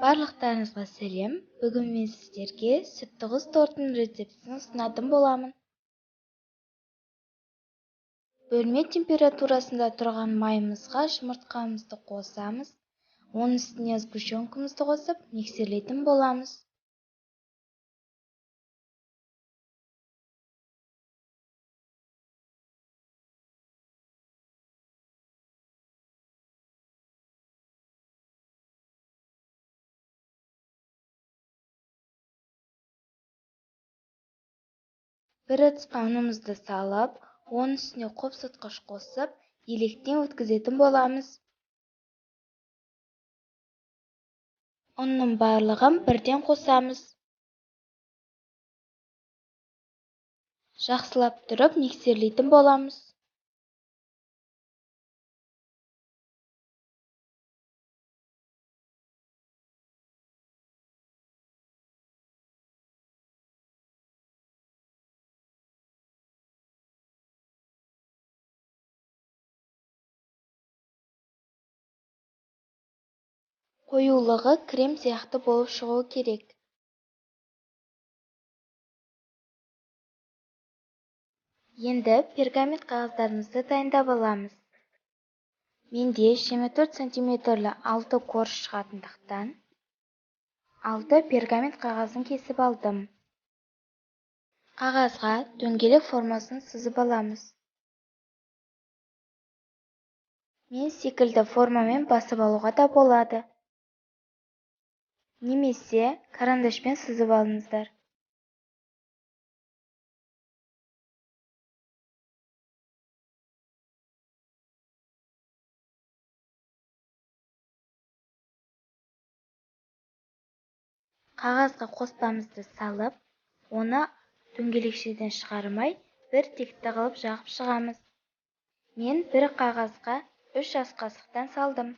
Барлықтарыңызға сәлем. Бүгін мен сіздерге сүтті құс тортының рецептін ұсынатын боламын. Бөлме температурасында тұрған майымызға жұмыртқамызды қосамыз. Оның үстіне сгущенкамызды қосып, миксерлейтін боламыз. Бір ыдысқа ұнымызды салып, оның үстіне қопсытқыш қосып, електен өткізетін боламыз. Ұнның барлығын бірден қосамыз. Жақсылап тұрып миксерлейтін боламыз. Қоюлығы крем сияқты болып шығуы керек. Енді пергамент қағаздарымызды дайындап аламыз. Менде 24 сантиметрлі 6 корж шығатындықтан 6 пергамент қағазын кесіп алдым. Қағазға дөңгелек формасын сызып аламыз. Мен секілді формамен басып алуға да болады. Немесе карандашпен сызып алыңыздар. Қағазға қоспамызды салып, оны дөңгелекшеден шығармай, бір текті қылып жағып шығамыз. Мен бір қағазға 3 ас қасықтан салдым.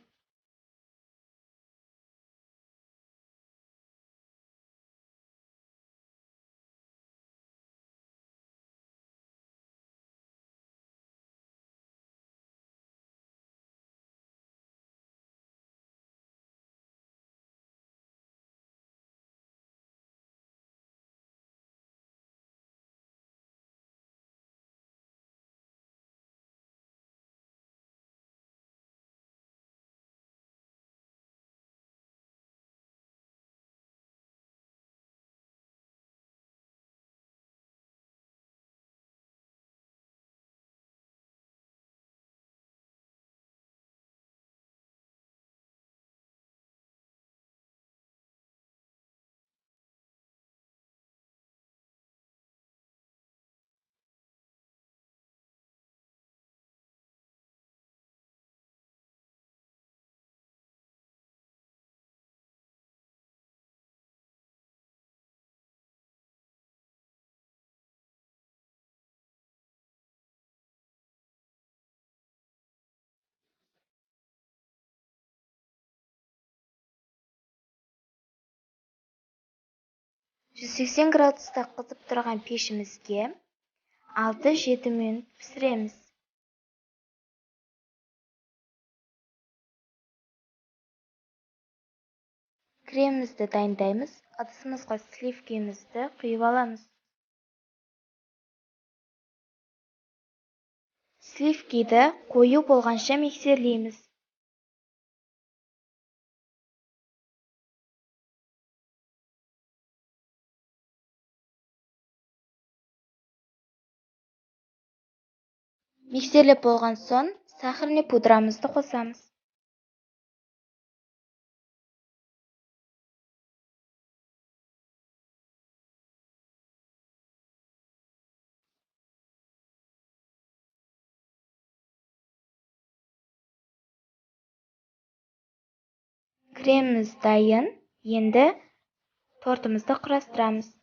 градуста қызып тұрған пешімізге 6-7 минут пісіреміз. Кремімізді дайындаймыз. Ыдысымызға сливкемізді құйып аламыз. Сливкиді қою болғанша миксерлейміз. Миксерлеп болған соң, сахарный пудрамызды қосамыз. Креміміз дайын. Енді тортымызды құрастырамыз.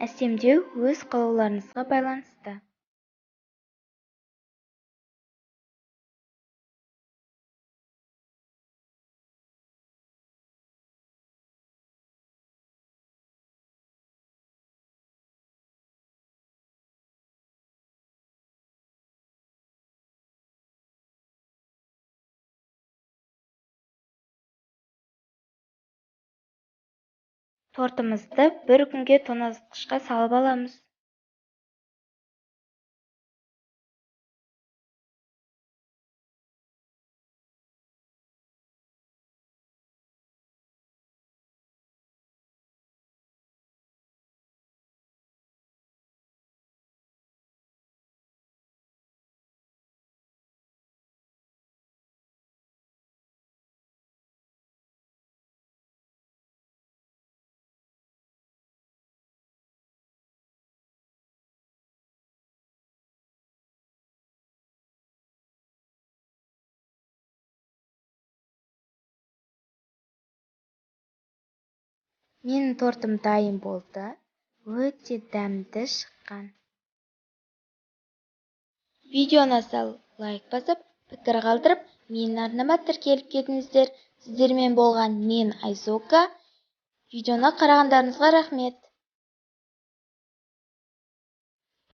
Әсемдеу өз қалауларыңызға байланысты. Тортымызды бір күнге тоңазытқышқа салып аламыз. Менің тортым дайын болды. Өте дәмді шыққан. Видеоны ұнаса лайк басып, пікір қалдырып, менің арнама тіркеліп кетіңіздер. Сіздермен болған мен Айзока. Видеоны қарағандарыңызға рахмет.